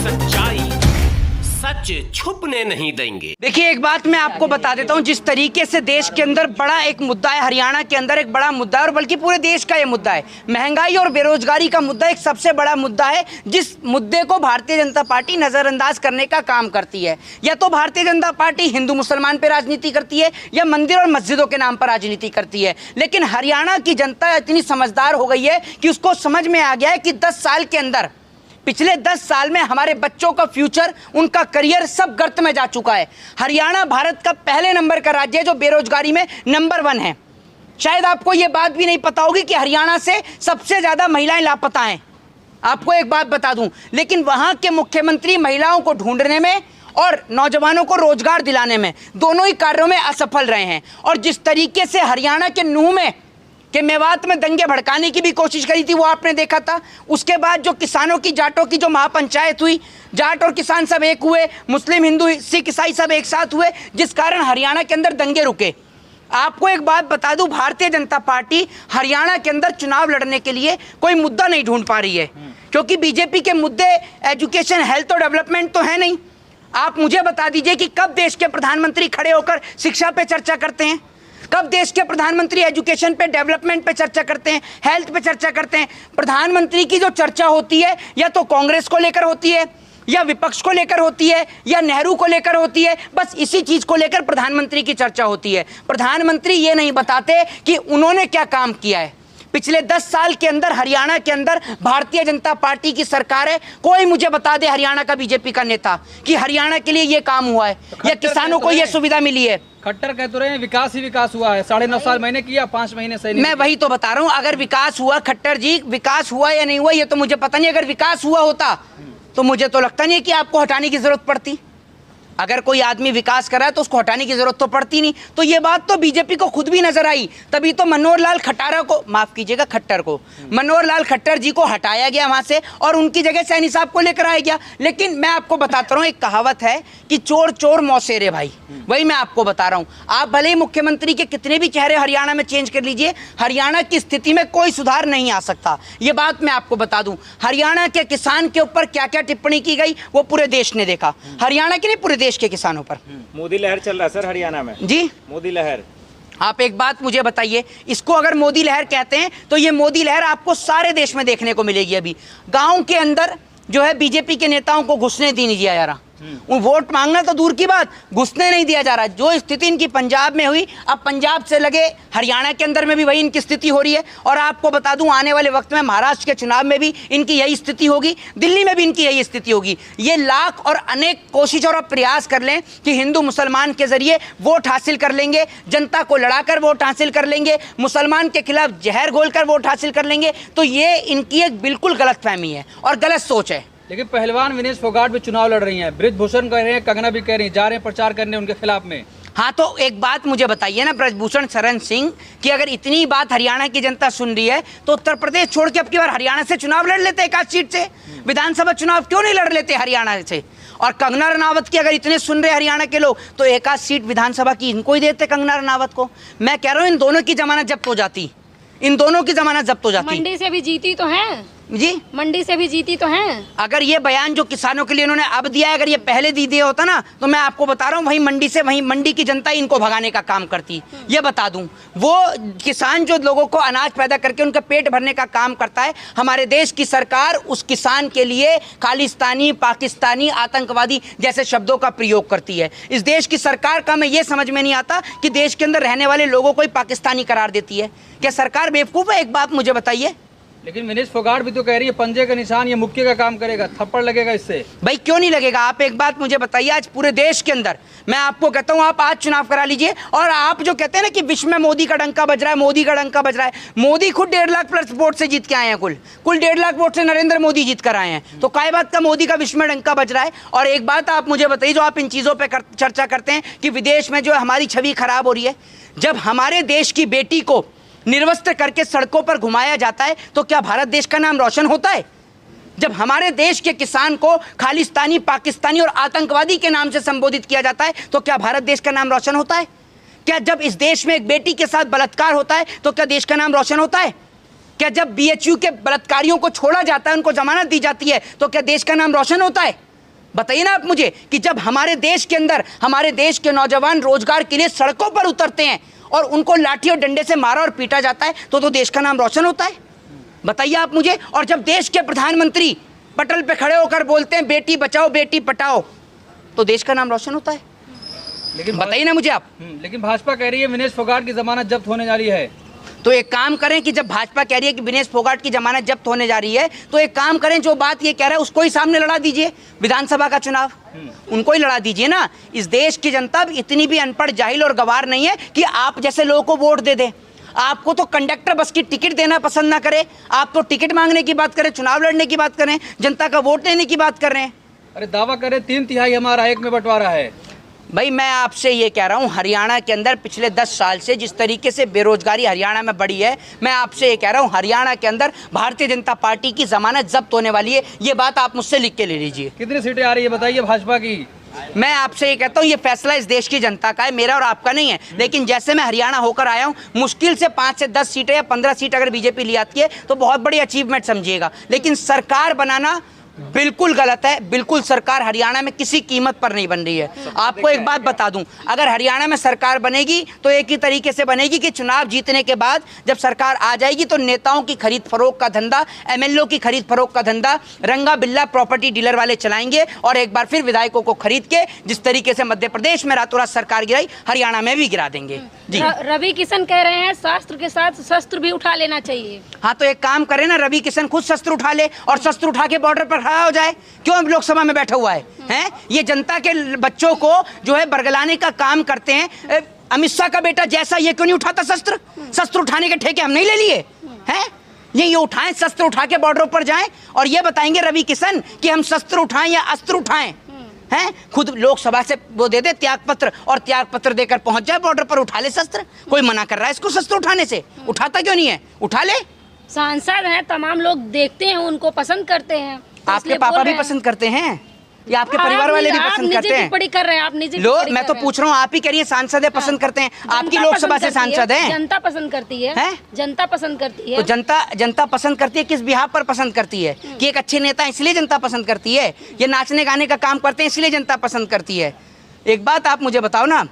सच्चाई सच छुपने नहीं देंगे। देखिए, एक बात मैं आपको बता देता हूं, जिस तरीके से देश के अंदर बड़ा एक मुद्दा है, हरियाणा के अंदर एक बड़ा मुद्दा है और बल्कि पूरे देश का ये मुद्दा है, महंगाई और बेरोजगारी का मुद्दा एक सबसे बड़ा मुद्दा है, जिस मुद्दे को भारतीय जनता पार्टी नजरअंदाज करने का काम करती है। या तो भारतीय जनता पार्टी हिंदू मुसलमान पे राजनीति करती है या मंदिर और मस्जिदों के नाम पर राजनीति करती है। लेकिन हरियाणा की जनता इतनी समझदार हो गई है कि उसको समझ में आ गया है कि 10 साल के अंदर, पिछले 10 साल में हमारे बच्चों का फ्यूचर, उनका करियर सब गर्त में जा चुका है। हरियाणा भारत का पहले नंबर का राज्य है जो बेरोजगारी में नंबर 1 है। शायद आपको यह बात भी नहीं पता होगी कि हरियाणा से सबसे ज्यादा महिलाएं लापता हैं। आपको एक बात बता दूं, लेकिन वहां के मुख्यमंत्री महिलाओं को ढूंढने में और नौजवानों को रोजगार दिलाने में, दोनों ही कार्यों में असफल रहे हैं। और जिस तरीके से हरियाणा के नूह में कि मेवात में दंगे भड़काने की भी कोशिश करी थी, वो आपने देखा था। उसके बाद जो किसानों की, जाटों की जो महापंचायत हुई, जाट और किसान सब एक हुए, मुस्लिम, हिंदू, सिख, ईसाई सब एक साथ हुए, जिस कारण हरियाणा के अंदर दंगे रुके। आपको एक बात बता दूं, भारतीय जनता पार्टी हरियाणा के अंदर चुनाव लड़ने के लिए कोई मुद्दा नहीं ढूंढ पा रही है, क्योंकि बीजेपी के मुद्दे एजुकेशन, हेल्थ और डेवलपमेंट तो है नहीं। आप मुझे बता दीजिए कि कब देश के प्रधानमंत्री खड़े होकर शिक्षा पे चर्चा करते हैं, कब देश के प्रधानमंत्री एजुकेशन पे, डेवलपमेंट पे चर्चा करते हैं, हेल्थ पे चर्चा करते हैं। प्रधानमंत्री की जो चर्चा होती है या तो कांग्रेस को लेकर होती है, या विपक्ष को लेकर होती है, या नेहरू को लेकर होती है। बस इसी चीज को लेकर प्रधानमंत्री की चर्चा होती है। प्रधानमंत्री ये नहीं बताते कि उन्होंने क्या काम किया है। पिछले 10 साल के अंदर हरियाणा के अंदर भारतीय जनता पार्टी की सरकार है। कोई मुझे बता दे हरियाणा का बीजेपी का नेता कि हरियाणा के लिए ये काम हुआ है या किसानों को ये सुविधा मिली है। खट्टर कह तो रहे हैं विकास ही विकास हुआ है, 9.5 साल मैंने किया, 5 महीने सही नहीं। मैं वही तो बता रहा हूँ, अगर विकास हुआ, खट्टर जी, विकास हुआ या नहीं हुआ ये तो मुझे पता नहीं। अगर विकास हुआ होता तो मुझे तो लगता नहीं कि आपको हटाने की जरूरत पड़ती। अगर कोई आदमी विकास कर रहा है तो उसको हटाने की जरूरत तो पड़ती नहीं। तो ये बात तो बीजेपी को खुद भी नजर आई, तभी तो मनोहर लाल खट्टर को, माफ कीजिएगा, खट्टर को, मनोहर लाल खट्टर जी को हटाया गया वहां से और उनकी जगह सैनी साहब को लेकर आया गया। लेकिन मैं आपको बताता हूँ, एक कहावत है कि चोर चोर मौसेरे भाई, वही मैं आपको बता रहा हूँ। आप भले ही मुख्यमंत्री के कितने भी चेहरे हरियाणा में चेंज कर लीजिए, हरियाणा की स्थिति में कोई सुधार नहीं आ सकता। ये बात मैं आपको बता दूं। हरियाणा के किसान के ऊपर क्या क्या टिप्पणी की गई वो पूरे देश ने देखा, हरियाणा के नहीं पूरे देश के किसानों पर। मोदी लहर चल रहा है सर हरियाणा में। जी, मोदी लहर। आप एक बात मुझे बताइए, इसको अगर मोदी लहर कहते हैं तो ये मोदी लहर आपको सारे देश में देखने को मिलेगी। अभी गांव के अंदर जो है बीजेपी के नेताओं को घुसने नहीं दिया जा रहा, वो वोट मांगना तो दूर की बात, घुसने नहीं दिया जा रहा। जो स्थिति इनकी पंजाब में हुई, अब पंजाब से लगे हरियाणा के अंदर में भी वही इनकी स्थिति हो रही है। और आपको बता दूं, आने वाले वक्त में महाराष्ट्र के चुनाव में भी इनकी यही स्थिति होगी, दिल्ली में भी इनकी यही स्थिति होगी। ये लाख और अनेक कोशिश और प्रयास कर लें कि हिंदू मुसलमान के जरिए वोट हासिल कर लेंगे, जनता को लड़ाकर वोट हासिल कर लेंगे, मुसलमान के खिलाफ जहर घोलकर वोट हासिल कर लेंगे, तो ये इनकी एक बिल्कुल गलतफहमी है और गलत सोच है। लेकिन पहलवान विनेश फोगाट भी चुनाव लड़ रही हैं, बृजभूषण कह रहे हैं, कंगना भी कह रही हैं, जा रहे हैं प्रचार करने उनके खिलाफ में। हाँ, तो एक बात मुझे बताइए ना बृजभूषण शरण सिंह कि अगर इतनी बात हरियाणा की जनता सुन रही है तो उत्तर प्रदेश छोड़ के अब की बार हरियाणा से चुनाव लड़ लेते, एक आध सीट से विधानसभा चुनाव क्यों नहीं लड़ लेते हरियाणा से। और कंगना रनावत की अगर इतने सुन रहे हरियाणा के लोग तो एक आध सीट विधानसभा की इनको ही देते, कंगना रनावत को। मैं कह रहा हूँ इन दोनों की जमानत जब्त हो जाती, इन दोनों की जमानत जब्त हो जाती। मंडी से भी जीती तो है जी, मंडी से भी जीती तो है। अगर ये बयान जो किसानों के लिए इन्होंने अब दिया है, अगर ये पहले दी दिया होता ना तो मैं आपको बता रहा हूँ वहीं मंडी से, वहीं मंडी की जनता इनको भगाने का काम करती। ये बता दूं, वो किसान जो लोगों को अनाज पैदा करके उनका पेट भरने का काम करता है, हमारे देश की सरकार उस किसान के लिए खालिस्तानी, पाकिस्तानी, आतंकवादी जैसे शब्दों का प्रयोग करती है। इस देश की सरकार का मैं ये समझ में नहीं आता कि देश के अंदर रहने वाले लोगों को ही पाकिस्तानी करार देती है। क्या सरकार बेवकूफ़ है? एक बात मुझे बताइए। लेकिन विनेश फोगाट भी तो कह रही है पंजे का निशान ये मुक्के का काम करेगा, थप्पड़ लगेगा इससे। भाई क्यों नहीं लगेगा? आप एक बात मुझे बताइए, आज पूरे देश के अंदर मैं आपको कहता हूं, आप आज चुनाव करा लीजिए और आप जो कहते हैं ना कि विश्व में मोदी का डंका बज रहा है, मोदी का डंका बज रहा है, मोदी खुद 1.5 लाख प्लस वोट से जीत के आए हैं। कुल 1.5 लाख वोट से नरेंद्र मोदी जीत कर आए हैं। तो काय बात का मोदी का विश्व में डंका बज रहा है? और एक बात आप मुझे बताइए, जो आप इन चीज़ों पर चर्चा करते हैं कि विदेश में जो हमारी छवि खराब हो रही है, जब हमारे देश की बेटी को निर्वस्त्र करके सड़कों पर घुमाया जाता है तो क्या भारत देश का नाम रोशन होता है? जब हमारे देश के किसान को खालिस्तानी, पाकिस्तानी और आतंकवादी के नाम से संबोधित किया जाता है तो क्या भारत देश का नाम रोशन होता है? क्या जब इस देश में एक बेटी के साथ बलात्कार होता है तो क्या देश का नाम रोशन होता है? क्या जब बीएचयू के बलात्कारियों को छोड़ा जाता है, उनको जमानत दी जाती है तो क्या देश का नाम रोशन होता है? बताइए ना आप मुझे कि जब हमारे देश के अंदर हमारे देश के नौजवान रोजगार के लिए सड़कों पर उतरते हैं और उनको लाठी और डंडे से मारा और पीटा जाता है तो देश का नाम रोशन होता है? बताइए आप मुझे। और जब देश के प्रधानमंत्री पटल पे खड़े होकर बोलते हैं बेटी बचाओ बेटी पढ़ाओ तो देश का नाम रोशन होता है? लेकिन बताइए ना मुझे आप। लेकिन भाजपा कह रही है विनेश फोगाट की जमानत जब्त होने जा रही है। तो एक काम करें कि जब भाजपा कह रही है कि विनेश फोगाट की जमानत जब्त होने जा रही है तो एक काम करें, जो बात ये कह रहा है उसको ही सामने लड़ा दीजिए। विधानसभा का चुनाव उनको ही लड़ा दीजिए ना। इस देश की जनता इतनी भी अनपढ़ जाहिल और गवार नहीं है कि आप जैसे लोगों को वोट दे दे। आपको तो कंडक्टर बस की टिकट देना पसंद ना करे, आप तो टिकट मांगने की बात करें, चुनाव लड़ने की बात करें, जनता का वोट लेने की बात कर रहे हैं। अरे दावा करें 3/3 हमारा 1 में बंटवारा है। भाई मैं आपसे ये कह रहा हूँ, हरियाणा के अंदर पिछले 10 साल से जिस तरीके से बेरोजगारी हरियाणा में बढ़ी है, मैं आपसे ये कह रहा हूँ हरियाणा के अंदर भारतीय जनता पार्टी की जमानत जब्त होने वाली है। ये बात आप मुझसे लिख के ले लीजिए। कितनी सीटें आ रही है बताइए भाजपा की? मैं आपसे ये कहता हूँ ये फैसला इस देश की जनता का है, मेरा और आपका नहीं है। लेकिन जैसे मैं हरियाणा होकर आया हूँ, मुश्किल से 5 से 10 सीटें या 15 सीट अगर बीजेपी ले आती है तो बहुत बड़ी अचीवमेंट समझिएगा। लेकिन सरकार बनाना बिल्कुल गलत है। बिल्कुल सरकार हरियाणा में किसी कीमत पर नहीं बन रही है। आपको एक बात बता दूं, अगर हरियाणा में सरकार बनेगी तो एक ही तरीके से बनेगी कि चुनाव जीतने के बाद जब सरकार आ जाएगी तो नेताओं की खरीद फरोख्त का धंधा, एमएलए की खरीद फरोख्त का धंधा रंगा बिल्ला प्रॉपर्टी डीलर वाले चलाएंगे और एक बार फिर विधायकों को खरीद के जिस तरीके से मध्य प्रदेश में रातों रात सरकार गिराई, हरियाणा में भी गिरा देंगे। जी रवि किशन कह रहे हैं शास्त्र के साथ शस्त्र भी उठा लेना चाहिए। हाँ, तो एक काम करें ना, रवि किशन खुद शस्त्र उठा ले और शस्त्र उठा के बॉर्डर पर खड़ा हो जाए। क्यों लोकसभा में बैठा हुआ है? ये जनता के बच्चों को जो है बरगलाने का काम करते हैं। अमित शाह का बेटा जैसा ये क्यों नहीं उठाता शस्त्र? शस्त्र उठाने के ठेके हम नहीं ले लिए हैं? ये उठाएं, शस्त्र उठा के बॉर्डर पर जाएं और ये बताएंगे रवि किशन कि हम शस्त्र उठाएं या अस्त्र उठाएं? हैं? खुद लोकसभा से वो दे दे त्याग पत्र और त्याग पत्र देकर पहुंच जाए बॉर्डर पर, उठा ले शस्त्र। कोई मना कर रहा है इसको शस्त्र उठाने से? उठाता क्यों नहीं है? उठा ले। सांसद हैं, तमाम लोग देखते हैं, उनको पसंद करते हैं। आपके पापा भी पसंद करते हैं या आपके परिवार वाले भी पसंद करते हैं? टिप्पणी कर रहे हैं आप, निजी लो मैं तो पूछ रहा हूँ, आप ही करिए सांसद है, पसंद करते हैं। आपकी लोकसभा से सांसद हैं। जनता पसंद करती है, जनता पसंद करती है। तो जनता पसंद करती है, किस बिहार पर पसंद करती है? कि एक अच्छे नेता इसलिए जनता पसंद करती है? ये नाचने गाने का काम करते हैं इसलिए जनता पसंद करती है? एक बात आप मुझे बताओ ना,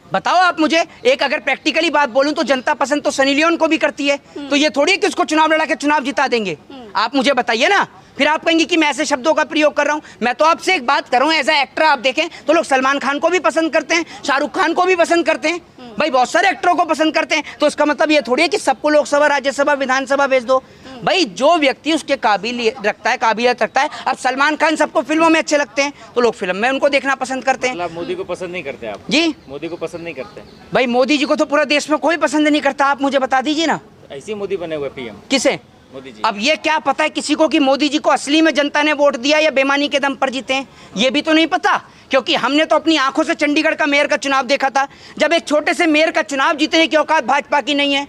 बताओ आप मुझे, एक अगर प्रैक्टिकली बात बोलूं तो जनता पसंद तो सनी लियोन को भी करती है। तो ये थोड़ी कि उसको चुनाव लड़ा के चुनाव जिता देंगे। आप मुझे बताइए ना, फिर आप कहेंगे कि मैं ऐसे शब्दों का प्रयोग कर रहा हूं। मैं तो आपसे एक बात कर रहा हूं, एज ए एक्टर आप देखें तो लोग सलमान खान को भी पसंद करते हैं, शाहरुख खान को भी पसंद करते हैं, भाई बहुत सारे एक्टरों को पसंद करते हैं। तो इसका मतलब ये थोड़ी है कि सबको लोकसभा राज्यसभा विधानसभा भेज दो। भाई जो व्यक्ति उसके काबिलियत रखता है। अब सलमान खान सबको फिल्मों में अच्छे लगते हैं तो लोग फिल्म में उनको देखना पसंद करते हैं। मतलब मोदी को पसंद नहीं करते आप? जी, मोदी को पसंद नहीं करते? भाई मोदी जी को तो पूरा देश में कोई पसंद नहीं करता। आप मुझे बता दीजिए ना, ऐसे मोदी बने हुए पीएम? किसे? मोदी जी। अब ये क्या पता है किसी को कि मोदी जी को असली में जनता ने वोट दिया या बेमानी के दम पर जीते हैं? ये भी तो नहीं पता, क्योंकि हमने तो अपनी आंखों से चंडीगढ़ का मेयर का चुनाव देखा था। जब एक छोटे से मेयर का चुनाव जीतने की औकात भाजपा की नहीं है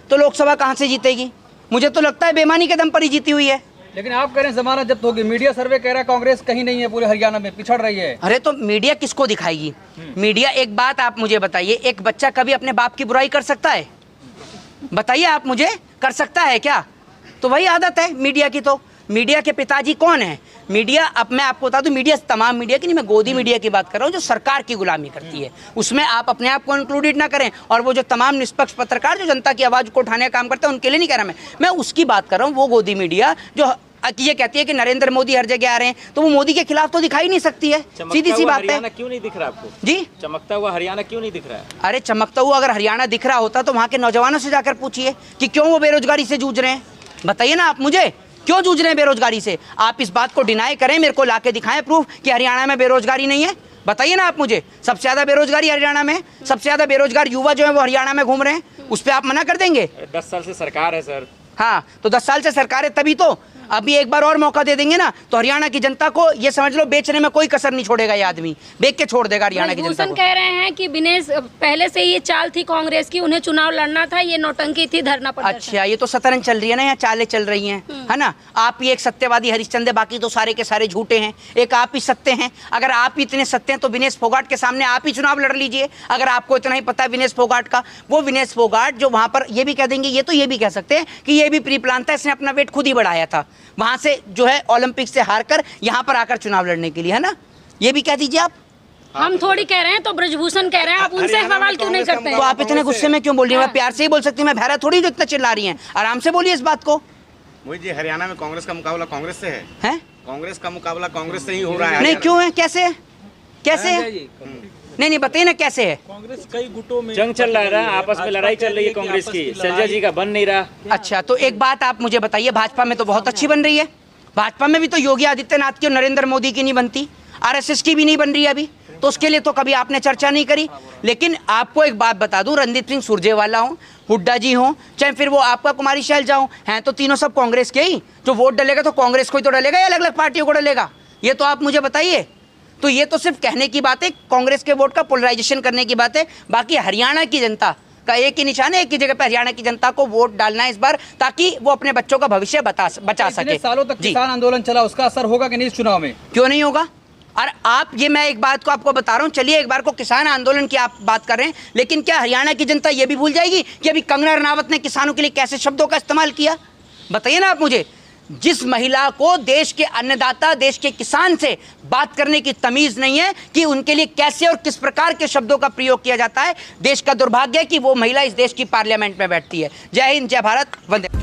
तो लोकसभा कहां से जीतेगी? मुझे तो लगता है बेमानी के दम पर ही जीती हुई है। लेकिन आप कह रहे हैं जमानत जब्त होगी, मीडिया सर्वे कह रहा है कांग्रेस कहीं नहीं है, पूरे हरियाणा में पिछड़ रही है। अरे तो मीडिया किसको दिखाएगी? मीडिया, एक बात आप मुझे बताइए, एक बच्चा कभी अपने बाप की बुराई कर सकता है? बताइए आप मुझे, कर सकता है क्या? तो वही आदत है मीडिया की। तो मीडिया के पिताजी कौन है? मीडिया, अब मैं आपको बता दूं, मीडिया तमाम मीडिया की नहीं, मैं गोदी मीडिया की बात कर रहा हूं जो सरकार की गुलामी करती है। उसमें आप अपने आप को इंक्लूडेड ना करें। और वो जो तमाम निष्पक्ष पत्रकार जो जनता की आवाज़ को उठाने का काम करते हैं उनके लिए नहीं कह रहा मैं उसकी बात कर रहा हूँ। वो गोदी मीडिया जो ये कहती है कि नरेंद्र मोदी हर जगह आ रहे हैं तो वो मोदी के खिलाफ तो दिखाई नहीं सकती है। सीधी सी बात है। क्यों नहीं दिख रहा आपको? जी, चमकता हुआ हरियाणा क्यों नहीं दिख रहा है? अरे चमकता हुआ अगर हरियाणा दिख रहा होता तो वहाँ के नौजवानों से जाकर पूछिए कि क्यों वो बेरोजगारी से जूझ रहे हैं। बताइए ना आप मुझे, क्यों जूझ रहे हैं बेरोजगारी से? आप इस बात को डिनाई करें, मेरे को लाके दिखाएं प्रूफ कि हरियाणा में बेरोजगारी नहीं है। बताइए ना आप मुझे, सबसे ज्यादा बेरोजगारी हरियाणा में, सबसे ज्यादा बेरोजगार युवा जो है वो हरियाणा में घूम रहे हैं, उस पर आप मना कर देंगे? 10 साल से सरकार है सर। हाँ, तो 10 साल से सरकार है तभी तो अभी एक बार और मौका दे देंगे ना तो हरियाणा की जनता को ये समझ लो बेचने में कोई कसर नहीं छोड़ेगा। ये आदमी बेच के छोड़ देगा हरियाणा की जनता को। कह रहे हैं कि विनेश पहले से ये चाल थी कांग्रेस की, उन्हें चुनाव लड़ना था, ये नौटंकी थी, धरना प्रदर्शन। अच्छा, ये तो शतरंज चल रही है ना, यहाँ चालें चल रही हैं, है ना। आप ही एक सत्यवादी हरिश्चंद्र, बाकी तो सारे के सारे झूठे हैं। एक आप ही सत्य हैं। अगर आप ही इतने सत्य हैं तो विनेश फोगाट के सामने आप ही चुनाव लड़ लीजिए। अगर आपको इतना ही पता है विनेश फोगाट का, वो विनेश फोगाट जो वहाँ पर ये भी कह देंगे, ये तो ये भी कह सकते हैं कि ये भी प्री प्लान था, इसने अपना वेट खुद ही बढ़ाया था वहाँ से जो है ओलंपिक से हारकर यहाँ पर आकर चुनाव लड़ने के लिए, है ना। ये भी कह दीजिए आप। हम थोड़ी कह रहे हैं, तो ब्रजभूषण कह रहे हैं, आप उनसे सवाल क्यों नहीं करते तो हैं? आप इतने गुस्से में क्यों बोल रही हैं? मैं प्यार से ही बोल सकती हूँ, मैं भैरा थोड़ी जो इतना चिल्ला रही हैं। आराम से बोलिए इस बात को। मोहित जी, हरियाणा में कांग्रेस का मुकाबला कांग्रेस से है। हैं? कांग्रेस का मुकाबला कांग्रेस से ही हो रहा है। नहीं, क्यों है? कैसे है? कैसे है? नहीं बताइए ना कैसे है। जंग चल रहा है ना, आपस में लड़ाई चल रही है कांग्रेस की, शैलजा जी का बन नहीं रहा। अच्छा, तो एक बात आप मुझे बताइए, भाजपा में तो बहुत अच्छी बन रही है। भाजपा में भी तो योगी आदित्यनाथ की और नरेंद्र मोदी की नहीं बनती, आरएसएस की भी नहीं बन रही है अभी, तो उसके लिए तो कभी आपने चर्चा नहीं करी। लेकिन आपको एक बात बता दूं, रणदीप सिंह सुरजेवाला हो, हुड्डा जी हो, चाहे फिर वो आपका कुमारी शैलजा हो, हैं तो तीनों सब कांग्रेस के ही। जो वोट डलेगा तो कांग्रेस को ही तो डलेगा या अलग अलग पार्टियों को डलेगा? ये तो आप मुझे बताइए। तो ये तो सिर्फ कहने की बात है, कांग्रेस के वोट का पोलराइजेशन करने की बात है। बाकी हरियाणा की जनता का एक ही निशान है, एक ही जगह पे हरियाणा की जनता को वोट डालना है इस बार, ताकि वो अपने बच्चों का भविष्य बचा सके। इतने सालों तक जी। किसान आंदोलन चला, उसका असर होगा कि नहीं इस चुनाव में? क्यों नहीं होगा? और आप, ये मैं एक बात को आपको बता रहा हूं, चलिए एक बार को किसान आंदोलन की आप बात कर रहे हैं, लेकिन क्या हरियाणा की जनता ये भी भूल जाएगी कि अभी कंगना रनावत ने किसानों के लिए कैसे शब्दों का इस्तेमाल किया? बताइए ना आप मुझे। जिस महिला को देश के अन्नदाता, देश के किसान से बात करने की तमीज नहीं है कि उनके लिए कैसे और किस प्रकार के शब्दों का प्रयोग किया जाता है, देश का दुर्भाग्य है कि वो महिला इस देश की पार्लियामेंट में बैठती है। जय हिंद, जय भारत, वंदे।